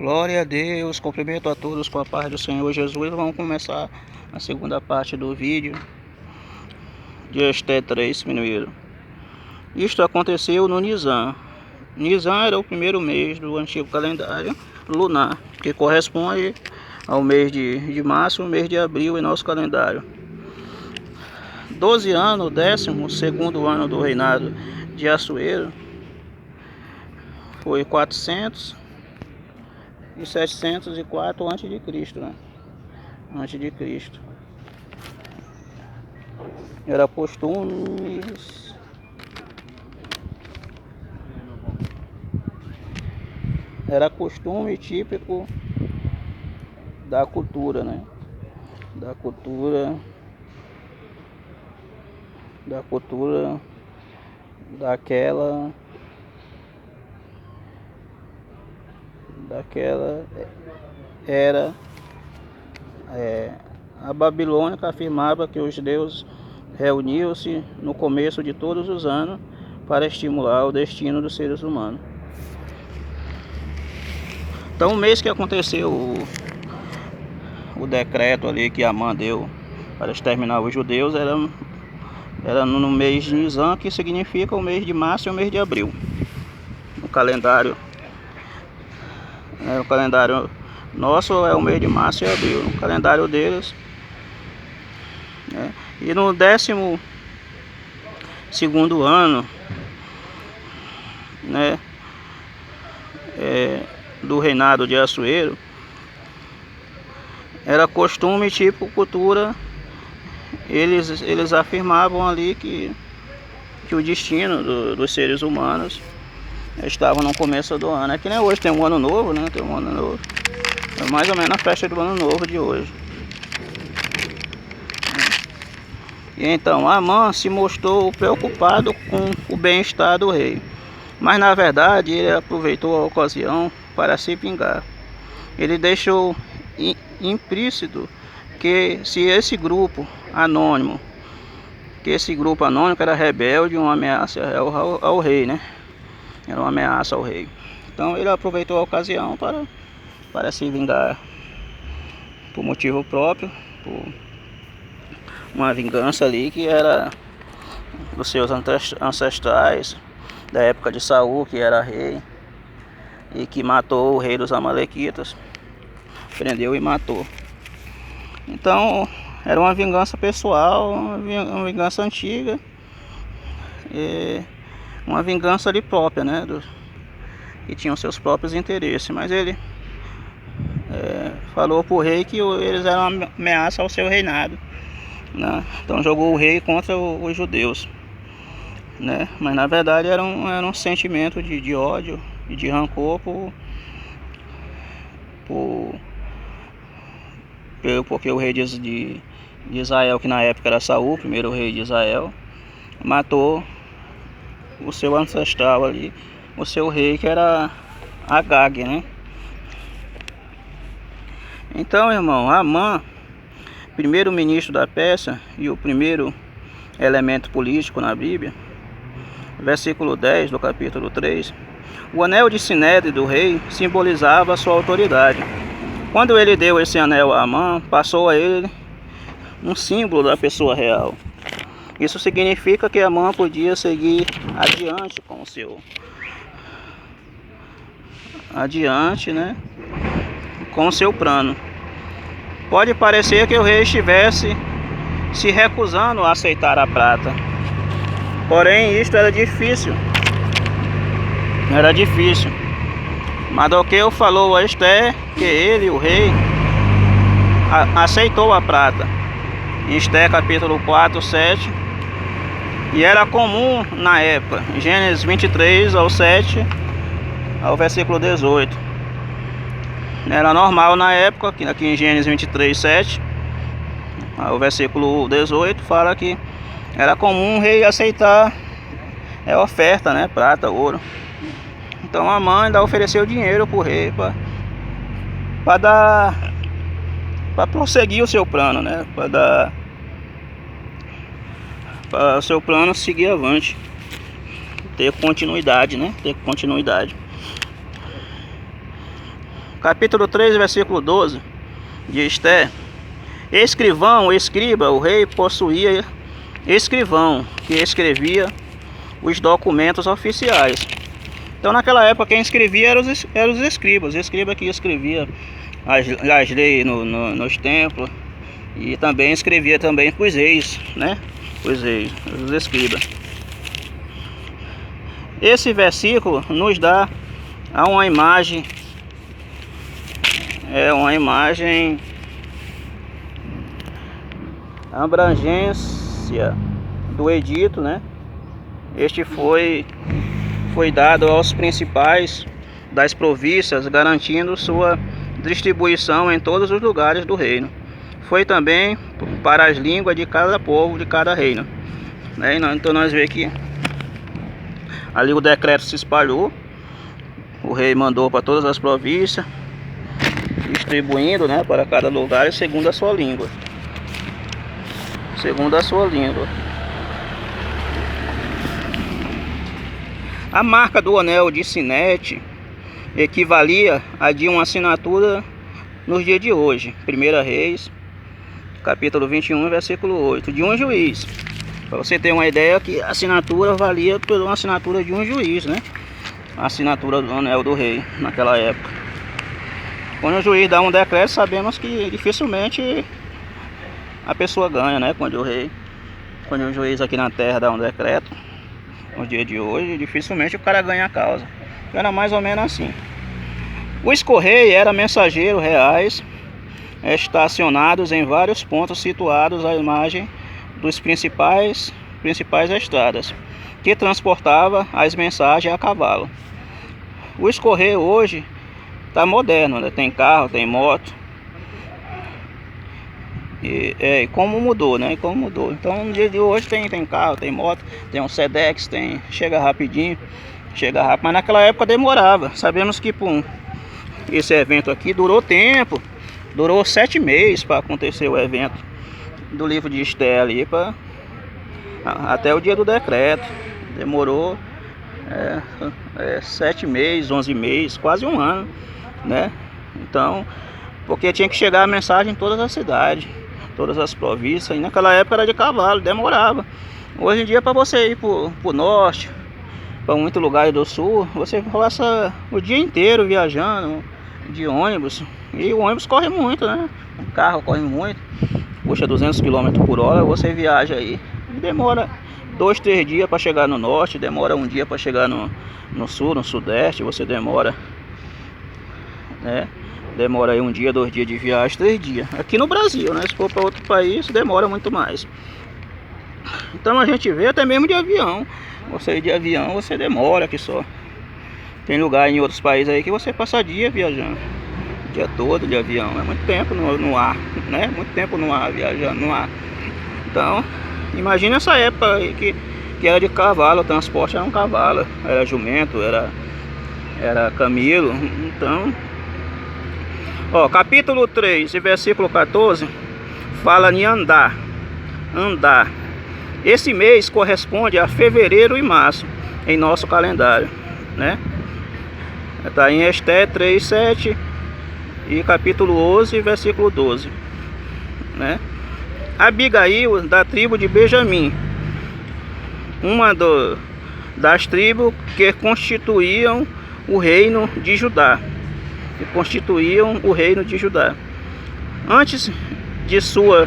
Glória a Deus, cumprimento a todos com a paz do Senhor Jesus. Vamos começar a segunda parte do vídeo de Esté 3, primeiro. Isto aconteceu no Nisan. Nisan era o primeiro mês do antigo calendário lunar, que corresponde ao mês de março, o mês de abril em nosso calendário. 12 anos, 12º ano do reinado de Assuero, foi 704 a.C., né? Antes de Cristo. Era costume típico da cultura, né? Da cultura daquela era a babilônica afirmava que os deuses reuniam-se no começo de todos os anos para estimular o destino dos seres humanos. Então, o mês que aconteceu o decreto ali que Amã deu para exterminar os judeus era no mês de Nisan, que significa o mês de março e o mês de abril. No calendário nosso é o mês de março e abril, no calendário deles, né? E no 12º ano, né, do reinado de Assuero, era costume, tipo cultura, eles afirmavam ali que o destino dos seres humanos estava no começo do ano. É que nem hoje tem um ano novo, né? Tem um ano novo. É mais ou menos a festa do ano novo de hoje. E então Amã se mostrou preocupado com o bem-estar do rei, mas na verdade ele aproveitou a ocasião para se vingar. Ele deixou implícito que esse grupo anônimo era rebelde, uma ameaça ao rei, né? Era uma ameaça ao rei. Então ele aproveitou a ocasião para se vingar por motivo próprio, por uma vingança ali que era dos seus ancestrais, da época de Saul, que era rei e que matou o rei dos Amalequitas, prendeu e matou. Então era uma vingança pessoal, uma vingança antiga, uma vingança ali própria, né, que tinham seus próprios interesses, mas ele falou para o rei que eles eram uma ameaça ao seu reinado, né? Então jogou o rei contra os judeus, né? Mas na verdade era um sentimento de ódio e de rancor porque o rei de Israel, que na época era Saul, o primeiro rei de Israel, matou o seu ancestral ali, o seu rei, que era Agag, né? Então, irmão, Amã, primeiro-ministro da Pérsia e o primeiro elemento político na Bíblia, versículo 10 do capítulo 3, o anel de sinédrio do rei simbolizava a sua autoridade. Quando ele deu esse anel a Amã, passou a ele um símbolo da pessoa real. Isso significa que Amã podia seguir adiante com o seu né, com o seu plano. Pode parecer que o rei estivesse se recusando a aceitar a prata, porém isto era difícil. Mardoqueu falou a Esté que ele, o rei, aceitou a prata, em Esté capítulo 4, 7, e era comum na época, em Gênesis 23 ao 7 ao versículo 18. Era normal na época, aqui em Gênesis 23, 7 ao versículo 18, fala que era comum o rei aceitar oferta, né, prata, ouro. Então a mãe ainda ofereceu dinheiro para o rei para prosseguir o seu plano, né? Para o seu plano seguir avante, ter continuidade, né? capítulo 3, versículo 12 de Esther. Escrivão, escriba, o rei possuía escrivão, que escrevia os documentos oficiais. Então naquela época quem escrevia eram os escribas. Escriba que escrevia as leis nos templos. E também escrevia também para os reis, né? Os reis, os escribas. Esse versículo nos dá uma imagem. É uma imagem, abrangência do edito, né? Este foi dado aos principais das províncias, garantindo sua distribuição em todos os lugares do reino. Foi também para as línguas de cada povo, de cada reino, né? Então nós vemos que ali o decreto se espalhou, o rei mandou para todas as províncias, distribuindo, né, para cada lugar segundo a sua língua. Segundo a sua língua. A marca do anel de sinete equivalia a de uma assinatura nos dias de hoje. 1 Reis, capítulo 21, versículo 8, de um juiz. Para você ter uma ideia que a assinatura valia por uma assinatura de um juiz, né? A assinatura do anel do rei naquela época. Quando o juiz dá um decreto, sabemos que dificilmente a pessoa ganha, né? Quando o juiz aqui na terra dá um decreto, no dia de hoje, dificilmente o cara ganha a causa. Era mais ou menos assim. Os correios eram mensageiros reais, estacionados em vários pontos situados à margem dos principais estradas, que transportava as mensagens a cavalo. Os correios hoje tá moderno, né? Tem carro, tem moto. E como mudou, né? Como mudou. Então no dia de hoje tem carro, tem moto, tem um Sedex, chega rapidinho, chega rápido. Mas naquela época demorava. Sabemos que esse evento aqui durou tempo, durou 7 meses para acontecer o evento do livro de Esther ali, até o dia do decreto. Demorou 7 meses, 11 meses, quase um ano, né? Então, porque tinha que chegar a mensagem em todas as cidades, todas as províncias. E naquela época era de cavalo, demorava. Hoje em dia, para você ir pro norte, para muitos lugares do sul, você passa o dia inteiro viajando de ônibus. E o ônibus corre muito, né? O carro corre muito, puxa 200 km por hora, você viaja aí. Demora 2, 3 dias para chegar no norte, demora um dia para chegar no sul, no sudeste. Você demora, né? Demora aí 1 dia, 2 dias de viagem, 3 dias. Aqui no Brasil, né? Se for para outro país, demora muito mais. Então a gente vê até mesmo de avião. Você ir de avião, você demora aqui só. Tem lugar em outros países aí que você passa dia viajando, dia todo de avião. É muito tempo no ar, né? Muito tempo no ar, viajando no ar. Então, imagina essa época aí que era de cavalo, o transporte era um cavalo, era jumento, era camelo. Então, ó, capítulo 3, versículo 14, fala em andar. Esse mês corresponde a fevereiro e março em nosso calendário, né? Está em Esther 3, 7 e capítulo 11, versículo 12, né? Abigail, da tribo de Benjamim, uma das tribos que constituíam o reino de Judá. Antes de sua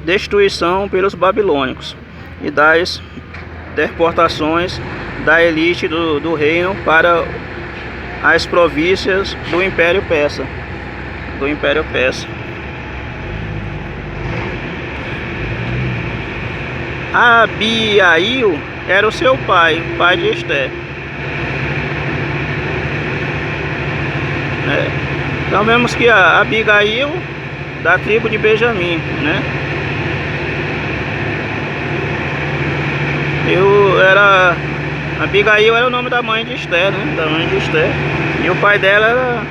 destruição pelos babilônicos e das deportações da elite do reino para as províncias do Império Persa. Abiail era o seu pai de Esther. Então vemos que a Abigail, da tribo de Benjamim, né? Abigail era o nome da mãe de Esther, né? Da mãe de Esther. E o pai dela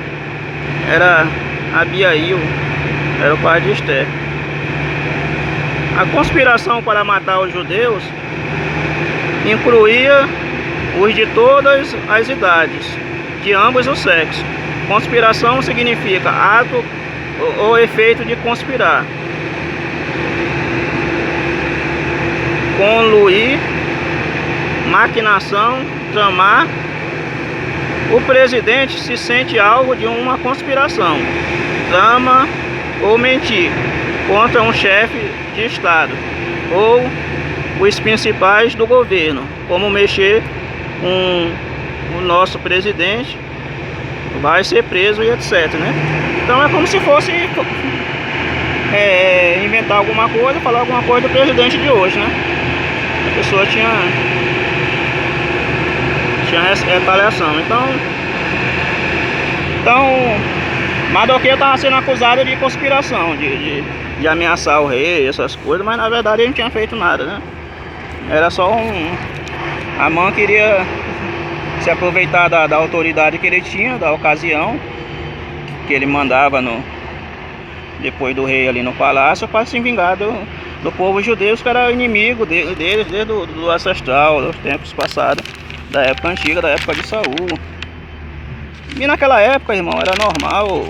era Abiail, era o pai de Esther. A conspiração para matar os judeus incluía os de todas as idades, de ambos os sexos. Conspiração significa ato ou efeito de conspirar, conluir, maquinação, tramar. O presidente se sente alvo de uma conspiração, trama ou mentir contra um chefe de Estado ou os principais do governo, como mexer com o nosso presidente, vai ser preso e etc, né? Então é como se fosse inventar alguma coisa, falar alguma coisa do presidente de hoje, né? A pessoa tinha retaliação. Então Mardoqueu estava sendo acusado de conspiração, de ameaçar o rei, essas coisas, mas na verdade ele não tinha feito nada, né? Era só Amã queria se aproveitar da autoridade que ele tinha, da ocasião que ele mandava depois do rei ali no palácio, para se vingar do povo judeu, que era inimigo deles desde do ancestral, dos tempos passados, da época antiga, da época de Saul. E naquela época, irmão, era normal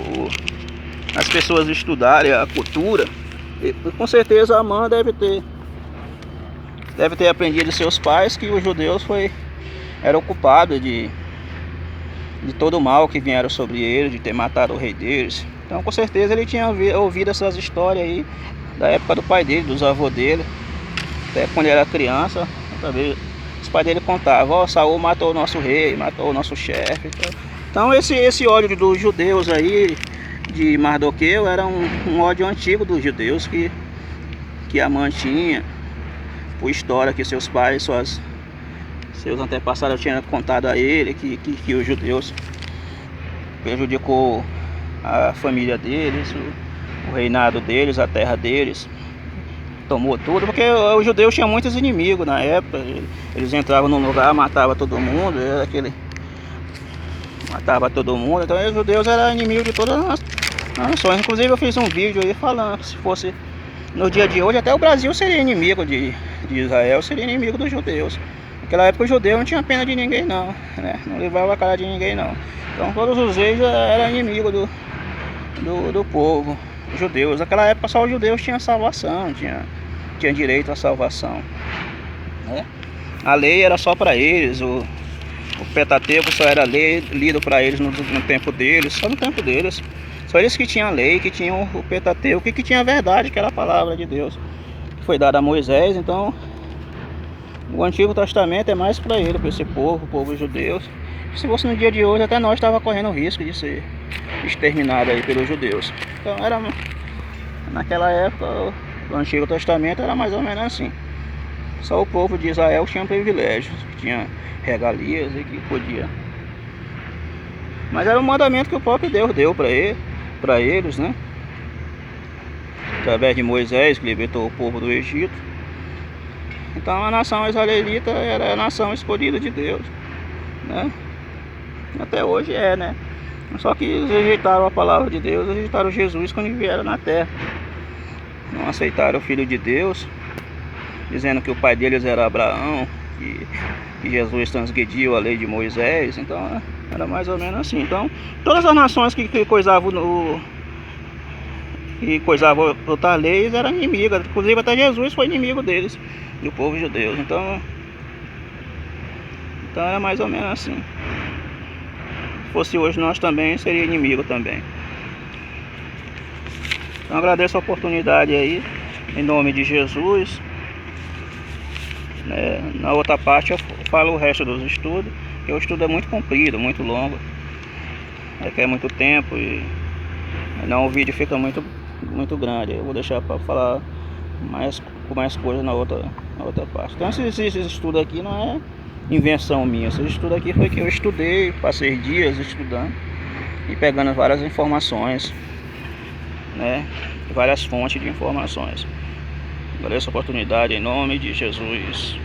as pessoas estudarem a cultura, e com certeza Amã deve ter aprendido de seus pais que os judeus eram culpados de todo o mal que vieram sobre eles, de ter matado o rei deles. Então com certeza ele tinha ouvido essas histórias aí da época do pai dele, dos avós dele, até quando ele era criança. Os pais dele contavam: ó, Saul matou o nosso rei, matou o nosso chefe. Então esse ódio dos judeus aí, de Mardoqueu, era um ódio antigo dos judeus que Amã tinha, por história que seus pais, seus antepassados tinham contado a ele, que os judeus prejudicou a família deles, o reinado deles, a terra deles, tomou tudo, porque os judeus tinham muitos inimigos na época. Eles entravam num lugar, matavam todo mundo, matava todo mundo. Então os judeus eram inimigos de todas as nações. Inclusive eu fiz um vídeo aí falando que se fosse no dia de hoje, até o Brasil seria inimigo de Israel, seria inimigo dos judeus. Naquela época o judeu não tinha pena de ninguém não, né? Não levava a cara de ninguém não. Então todos os reis eram inimigos do povo, judeus. Naquela época só os judeus tinham salvação, tinha direito à salvação, né? A lei era só para eles, o Pentateuco só era lido para eles no tempo deles, só no tempo deles. Só eles que tinham a lei, que tinham o Pentateuco e que tinha a verdade, que era a palavra de Deus, que foi dada a Moisés. Então o Antigo Testamento é mais para ele, para esse povo, o povo judeu. Se fosse no dia de hoje, até nós estava correndo o risco de ser exterminado aí pelos judeus. Então naquela época o Antigo Testamento era mais ou menos assim. Só o povo de Israel tinha privilégios, tinha regalias e que podia. Mas era um mandamento que o próprio Deus deu para eles, né? Através de Moisés, que libertou o povo do Egito. Então a nação israelita era a nação escolhida de Deus, né? Até hoje né? Só que eles rejeitaram a palavra de Deus, rejeitaram Jesus quando vieram na terra. Não aceitaram o Filho de Deus, dizendo que o pai deles era Abraão, que Jesus transgrediu a lei de Moisés. Então era mais ou menos assim. Então todas as nações que coisavam outra leis eram inimigas. Inclusive até Jesus foi inimigo deles, do povo judeu. Então era mais ou menos assim. Se fosse hoje, nós também seria inimigo também. Então agradeço a oportunidade aí, em nome de Jesus. Na outra parte eu falo o resto dos estudos, porque o estudo é muito comprido, muito longo, requer muito tempo e não, o vídeo fica muito grande. Eu vou deixar para falar com mais coisas na outra parte. Então esse estudo aqui não é invenção minha. Esse estudo aqui foi que eu estudei, passei dias estudando e pegando várias informações, né? Várias fontes de informações. Agradeço a oportunidade em nome de Jesus.